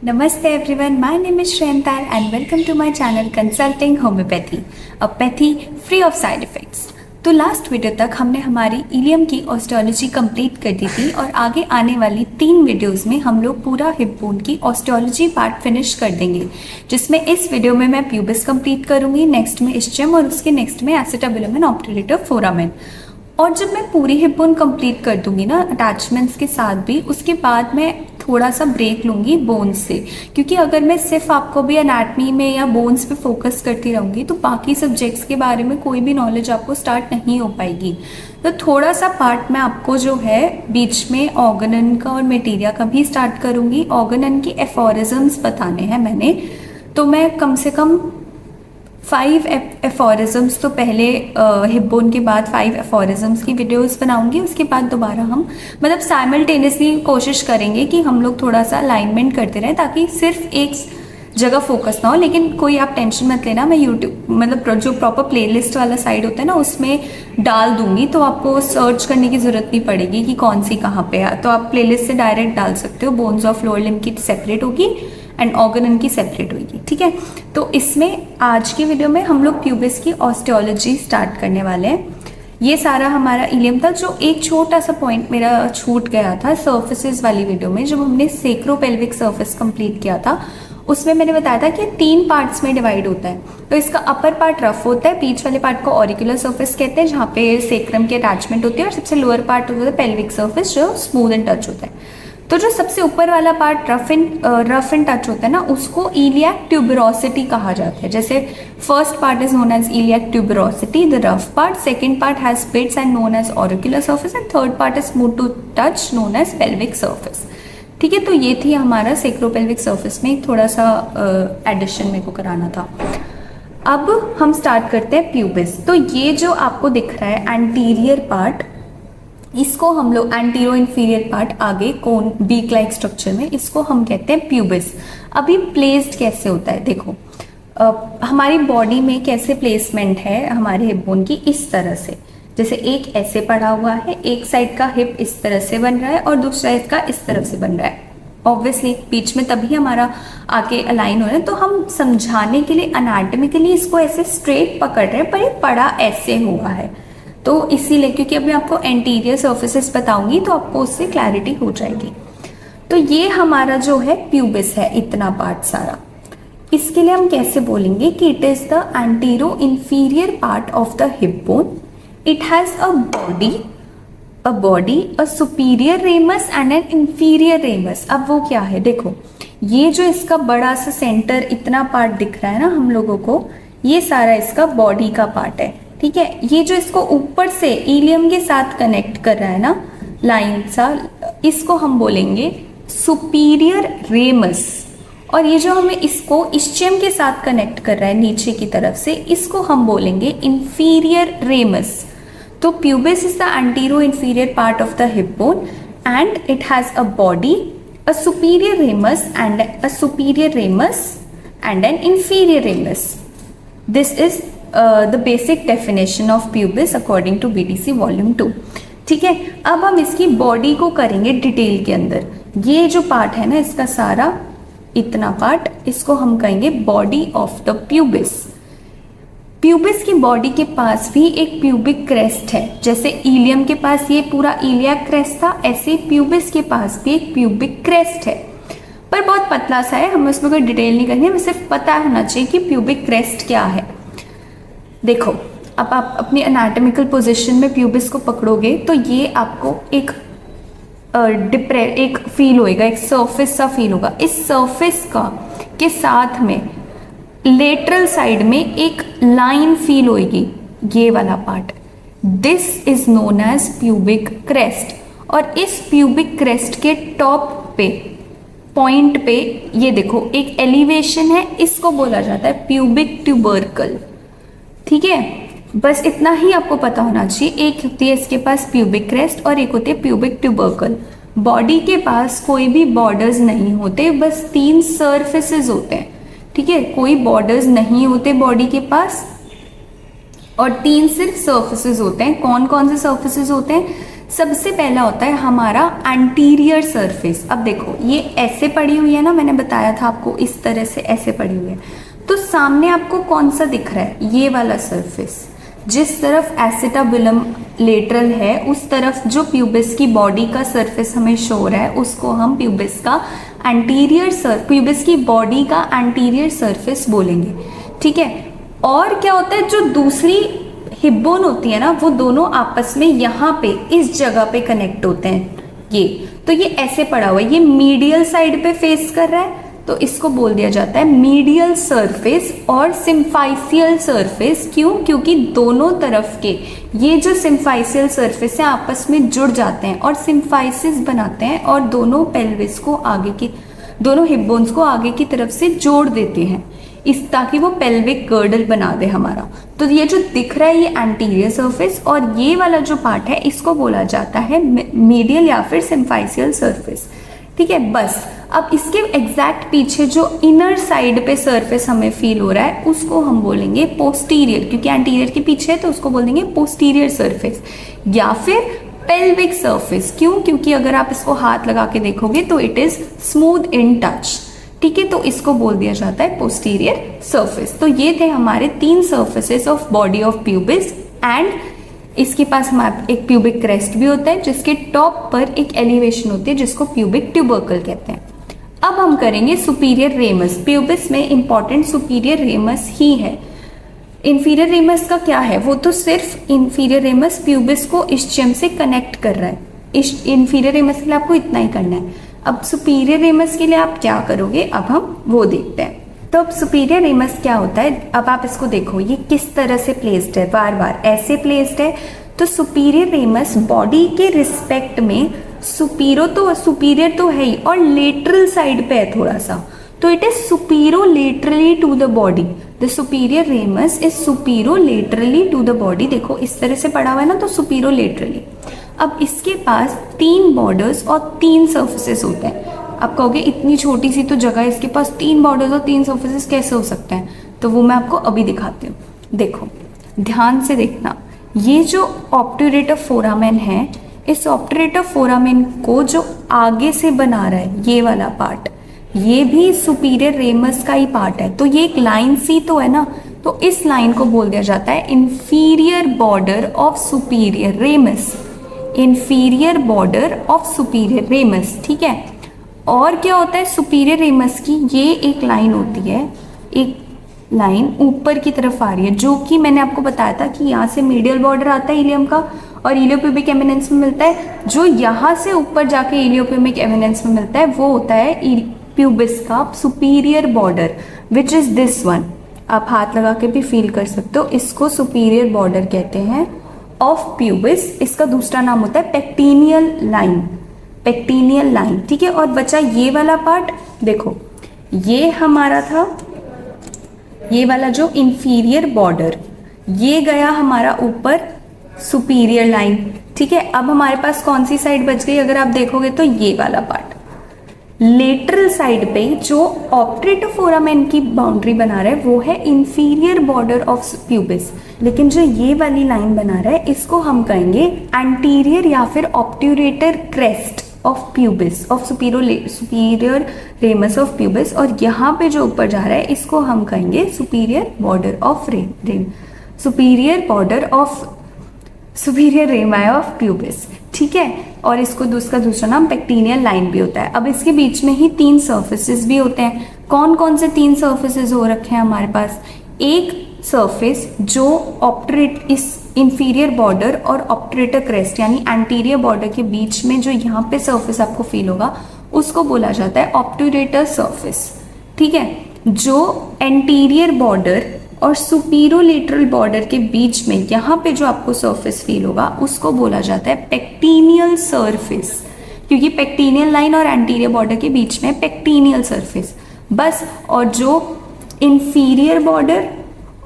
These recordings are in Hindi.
Namaste everyone, my name is Shrental and welcome to my channel Consulting Homeopathy, a pathy free of side effects। तो लास्ट वीडियो तक हमने हमारी इलियम की ऑस्टियोलॉजी कंप्लीट कर दी थी और आगे आने वाली 3 वीडियोस में हम लोग पूरा हिप बोन की ऑस्टियोलॉजी पार्ट फिनिश कर देंगे, जिसमें इस वीडियो में मैं प्यूबिस कंप्लीट करूंगी, नेक्स्ट में इस्चियम और उसके नेक्स्ट में एसिटाबुलम एंड ऑब्टरेटिव फोरामेन। और जब मैं पूरी हिप बोन कंप्लीट कर दूंगी ना अटैचमेंट्स के साथ भी, उसके बाद मैं थोड़ा सा ब्रेक लूँगी बोन्स से, क्योंकि अगर मैं सिर्फ आपको भी एनाटमी में या बोन्स पे फोकस करती रहूँगी तो बाकी सब्जेक्ट्स के बारे में कोई भी नॉलेज आपको स्टार्ट नहीं हो पाएगी। तो थोड़ा सा पार्ट मैं आपको जो है बीच में ऑर्गेनन का और मटेरिया का भी स्टार्ट करूँगी। ऑर्गेनन की एफोरिज्म्स बताने हैं मैंने, तो मैं कम से कम 5 एफोरिज्म्स तो पहले हिप बोन के बाद 5 एफोरिज्म्स की वीडियोस बनाऊंगी। उसके बाद दोबारा हम मतलब साइमल्टेनियसली कोशिश करेंगे कि हम लोग थोड़ा सा अलाइनमेंट करते रहें, ताकि सिर्फ एक जगह फोकस ना हो। लेकिन कोई आप टेंशन मत लेना, मैं यूट्यूब मतलब जो प्रॉपर प्लेलिस्ट वाला साइड होता है ना उसमें डाल दूंगी, तो आपको सर्च करने की ज़रूरत नहीं पड़ेगी कि कौन सी कहाँ पे है। तो आप प्लेलिस्ट से डायरेक्ट डाल सकते हो। बोन्स ऑफ लोअर लिम्ब की सेपरेट होगी एंड ऑर्गेनन की सेपरेट होगी, ठीक है। तो इसमें आज की वीडियो में हम लोग प्यूबिस की ऑस्टियोलॉजी स्टार्ट करने वाले हैं। ये सारा हमारा इलियम था। जो एक छोटा सा पॉइंट मेरा छूट गया था सर्फेसिस वाली वीडियो में, जब हमने सेक्रोपेल्विक सर्फेस कंप्लीट किया था, उसमें मैंने बताया था कि 3 पार्ट्स में डिवाइड होता है। तो इसका अपर पार्ट रफ होता है, बीच वाले पार्ट को ऑरिकुलर सर्फेस कहते हैं जहाँ पे सेक्रम की अटैचमेंट होती है, और सबसे लोअर पार्ट होता है पेल्विक सर्फेस जो स्मूथ एंड टच होता है। तो जो सबसे ऊपर वाला पार्ट रफ एंड टच होता है ना, उसको इलियाक ट्यूबरोसिटी कहा जाता है। जैसे first part is known as iliac tuberosity, the rough part, second part has splits and known as auricular surface, and third part is smooth to touch known as pelvic surface, ठीक है। तो ये थी हमारा सेक्रोपेल्विक सर्फेस में थोड़ा सा एडिशन मेरे को कराना था। अब हम स्टार्ट करते हैं प्यूबिस। तो ये जो आपको दिख रहा है एंटीरियर पार्ट, इसको हम लोग एंटीरो इंफीरियर पार्ट आगे कोन बीक लाइक स्ट्रक्चर में, इसको हम कहते हैं प्यूबिस। अभी प्लेस्ड कैसे होता है देखो, हमारी बॉडी में कैसे प्लेसमेंट है हमारे हिप बोन की, इस तरह से। जैसे एक ऐसे पड़ा हुआ है, एक साइड का हिप इस तरह से बन रहा है और दूसरा साइड का इस तरफ से बन रहा है। ऑब्वियसली बीच में तभी हमारा आके अलाइन हो रहा है। तो हम समझाने के लिए अनाटमिकली इसको ऐसे स्ट्रेट पकड़ रहे हैं, पर ये पड़ा ऐसे हुआ है। तो इसीलिए, क्योंकि अब मैं आपको एंटीरियर सर्फेसिस बताऊंगी तो आपको उससे क्लैरिटी हो जाएगी। तो ये हमारा जो है प्यूबिस है, इतना पार्ट सारा। इसके लिए हम कैसे बोलेंगे कि it is the antero inferior part of the hip bone. It has a body, a superior ramus and N inferior ramus. अब वो क्या है देखो, ये जो इसका बड़ा सा सेंटर इतना पार्ट दिख रहा है ना हम लोगों को, ये सारा इसका बॉडी का पार्ट है, ठीक है। ये जो इसको ऊपर से इलियम के साथ कनेक्ट कर रहा है ना लाइन सा, इसको हम बोलेंगे सुपीरियर रेमस। और ये जो हमें इसको इस्चियम के साथ कनेक्ट कर रहा है नीचे की तरफ से, इसको हम बोलेंगे इंफीरियर रेमस। तो pubis is the antero inferior part of the hip bone and it has a body, a superior ramus and N inferior ramus. This is the basic definition of pubis according to BDC volume 2, ठीक है। अब हम इसकी बॉडी को करेंगे डिटेल के अंदर। ये जो पार्ट है ना इसका सारा इतना पार्ट, इसको हम कहेंगे body of the pubis. Pubis की बॉडी के पास भी एक प्यूबिक क्रेस्ट है। जैसे इलियम के पास ये पूरा इलियाक क्रेस्ट था, ऐसे प्यूबिस के पास भी एक प्यूबिक क्रेस्ट है, पर बहुत पतला सा है। हमें उसमें कोई डिटेल नहीं करनी है, हमें सिर्फ पता होना चाहिए कि प्यूबिक क्रेस्ट क्या है। देखो, अब आप अपनी एनाटॉमिकल पोजीशन में प्यूबिस को पकड़ोगे तो ये आपको एक एक फील होएगा, एक सरफेस सा फील होगा। इस सरफेस का के साथ में लेटरल साइड में एक लाइन फील होएगी, ये वाला part. This is known as pubic crest. और इस प्यूबिक क्रेस्ट के टॉप पे पॉइंट पे ये देखो एक एलिवेशन है, इसको बोला जाता है प्यूबिक ट्यूबरकल, ठीक है। बस इतना ही आपको पता होना चाहिए। एक होती है इसके पास प्यूबिक क्रेस्ट और एक होती है प्यूबिक ट्यूबरकल। बॉडी के पास कोई भी बॉर्डर्स नहीं होते, बस 3 सर्फेसेस होते हैं, ठीक है। कोई बॉर्डर्स नहीं होते बॉडी के पास और 3 सिर्फ सर्फेसेस होते हैं। कौन कौन से सर्फेसेस होते हैं? सबसे पहला होता है हमारा एंटीरियर सरफेस। अब देखो ये ऐसे पड़ी हुई है ना, मैंने बताया था आपको इस तरह से ऐसे पड़ी हुई है, तो सामने आपको कौन सा दिख रहा है, ये वाला सरफेस। जिस तरफ एसिटाबुलम लेटरल है उस तरफ जो प्यूबिस की बॉडी का सरफेस हमें शो हो रहा है उसको हम प्यूबिस की बॉडी का एंटीरियर सरफेस बोलेंगे, ठीक है। और क्या होता है, जो दूसरी हिप बोन होती है ना, वो दोनों आपस में यहाँ पे इस जगह पे कनेक्ट होते हैं। ये तो ये ऐसे पड़ा हुआ है, ये मीडियल साइड पे फेस कर रहा है, तो इसको बोल दिया जाता है मीडियल सरफेस और सिम्फाइसियल सरफेस। क्यों? क्योंकि दोनों तरफ के ये जो सिम्फाइसियल सरफेस है आपस में जुड़ जाते हैं और सिम्फाइसिस बनाते हैं और दोनों पेल्विस को दोनों हिप बोन्स को आगे की तरफ से जोड़ देते हैं, ताकि वो पेल्विक गर्डल बना दे हमारा। तो ये जो दिख रहा है ये एंटीरियर सरफेस, और ये वाला जो पार्ट है इसको बोला जाता है मीडियल या फिर सिम्फाइसियल सरफेस, ठीक है। बस अब इसके एग्जैक्ट पीछे जो इनर साइड पे सरफेस हमें फील हो रहा है उसको हम बोलेंगे पोस्टीरियर, क्योंकि एंटीरियर के पीछे है तो उसको बोल देंगे पोस्टीरियर सरफेस या फिर पेल्विक सरफेस। क्यों? क्योंकि अगर आप इसको हाथ लगा के देखोगे तो it is smooth in touch, ठीक है, तो इसको बोल दिया जाता है पोस्टीरियर सरफेस। तो ये थे हमारे 3 surfaces of body of pubis. And इसके पास हमारा एक प्यूबिक क्रेस्ट भी होता है जिसके टॉप पर एक एलिवेशन होती है जिसको प्यूबिक ट्यूबरकल कहते हैं। अब हम करेंगे सुपीरियर रेमस। प्यूबिस में इंपॉर्टेंट सुपीरियर रेमस ही है। इंफीरियर रेमस का क्या है, वो तो सिर्फ इंफीरियर रेमस प्यूबिस को इस्चियम से कनेक्ट कर रहा है। इंफीरियर रेमस के लिए आपको इतना ही करना है। अब सुपीरियर रेमस के लिए आप क्या करोगे, अब हम वो देखते हैं। तो अब सुपीरियर रेमस क्या होता है, अब आप इसको देखो ये किस तरह से प्लेस्ड है, बार बार ऐसे प्लेस्ड है। तो सुपीरियर रेमस बॉडी के रिस्पेक्ट में सुपीरियर तो है ही, और लेटरल साइड पे है थोड़ा सा, तो it is superolaterally to the body. The superior ramus is superolaterally to the body. देखो इस तरह से पड़ा हुआ है ना, तो सुपीरो लेटरली। अब इसके पास 3 बॉर्डर्स और 3 सर्फेसेस होते हैं। आप कहोगे इतनी छोटी सी तो जगह है, इसके पास 3 बॉर्डर्स और 3 सर्फेसेस कैसे हो सकते हैं, तो वो मैं आपको अभी दिखाती हूँ। देखो ध्यान से देखना, ये जो ऑब्ट्यूरेटर फोरामेन है, इस ऑब्ट्यूरेटर फोरामेन को जो आगे से बना रहा है ये वाला पार्ट, ये भी सुपीरियर रेमस का ही पार्ट है। तो ये एक लाइन सी तो है ना, तो इस लाइन को बोल दिया जाता है inferior border of superior ramus. Inferior border of superior ramus, ठीक है। और क्या होता है सुपीरियर रेमस की, ये एक लाइन होती है, एक लाइन ऊपर की तरफ आ रही है, जो कि मैंने आपको बताया था कि यहाँ से मीडियल बॉर्डर आता है इलियम का और इलियोप्यूबिक एमिनेंस में मिलता है। जो यहाँ से ऊपर जाके इलियोप्यूबिक एमिनेंस में मिलता है वो होता है प्यूबिस का superior border, which is this one. आप हाथ लगा के भी फील कर सकते हो, इसको सुपीरियर बॉर्डर कहते हैं ऑफ प्यूबिस। इसका दूसरा नाम होता है पेक्टिनियल लाइन, पेक्टिनियल लाइन, ठीक है। और बचा ये वाला पार्ट, देखो ये हमारा था, ये वाला जो इंफीरियर बॉर्डर, ये गया हमारा ऊपर सुपीरियर लाइन, ठीक है। अब हमारे पास कौन सी साइड बच गई, अगर आप देखोगे तो ये वाला पार्ट लेटरल साइड पे जो ऑब्ट्यूरेटर फोरामेन की बाउंड्री बना रहा है वो है इंफीरियर बॉर्डर ऑफ प्यूबिस। लेकिन जो ये वाली लाइन बना रहा है इसको हम कहेंगे एंटीरियर या फिर obturator crest of pubis, of superior ramus of pubis. और यहाँ पे जो ऊपर जा रहा है इसको हम कहेंगे superior border of superior border of superior रेमाई of pubis, ठीक है। और इसको उसका दूसरा नाम पेक्टिनियल लाइन भी होता है। अब इसके बीच में ही 3 सर्फेसेस भी होते हैं। कौन कौन से 3 सर्फेसेस हो रखे हैं हमारे पास, एक सरफेस जो इस इंफीरियर बॉर्डर और ऑब्ट्यूरेटर क्रेस्ट यानी एंटीरियर बॉर्डर के बीच में जो यहाँ पे सरफेस आपको फील होगा उसको बोला जाता है ऑब्ट्यूरेटर सरफेस, ठीक है। जो एंटीरियर बॉर्डर और सुपीरोलेटरल बॉर्डर के बीच में यहाँ पे जो आपको सरफेस फील होगा उसको बोला जाता है पेक्टिनियल सरफेस, क्योंकि पेक्टिनियल लाइन और एंटीरियर बॉर्डर के बीच में पेक्टिनियल सरफेस बस। और जो इंफीरियर बॉर्डर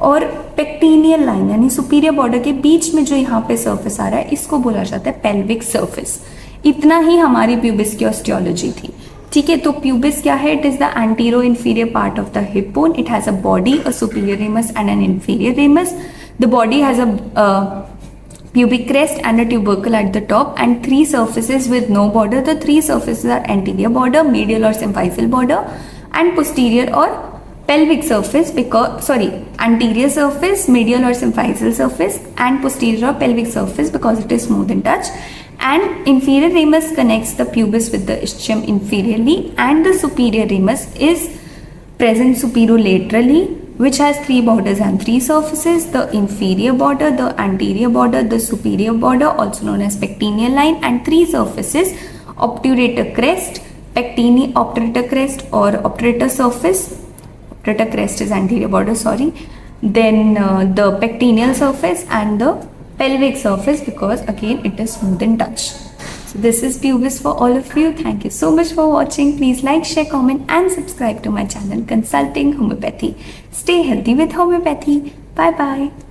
और पेक्टिनियल लाइन यानी सुपीरियर बॉर्डर के बीच में जो यहाँ पे सरफेस आ रहा है इसको बोला जाता है पेल्विक सरफेस। इतना ही हमारी प्यूबिस की ऑस्टियोलॉजी थी, ठीक है। तो प्यूबिस क्या है, it is the antero inferior part of the hip bone. It has a body, a superior ramus and N inferior ramus. The body has a pubic crest and a tubercle at the top, and 3 surfaces with no border. The 3 surfaces are anterior border, medial or symphysis border, and posterior or pelvic surface, because anterior surface, medial or symphysis surface, and posterior or pelvic surface because it is smooth in touch. And inferior ramus connects the pubis with the ischium inferiorly, and the superior ramus is present superolaterally, which has 3 borders and 3 surfaces: the inferior border, the anterior border, the superior border, also known as pectineal line, and 3 surfaces: obturator crest, obturator crest or obturator surface. Obturator crest is anterior border, then the pectineal surface and the pelvic surface, because again it is smooth in touch. So this is pubis for all of you. Thank you so much for watching. Please like, share, comment and subscribe to my channel Consulting Homeopathy. Stay healthy with homeopathy. Bye bye.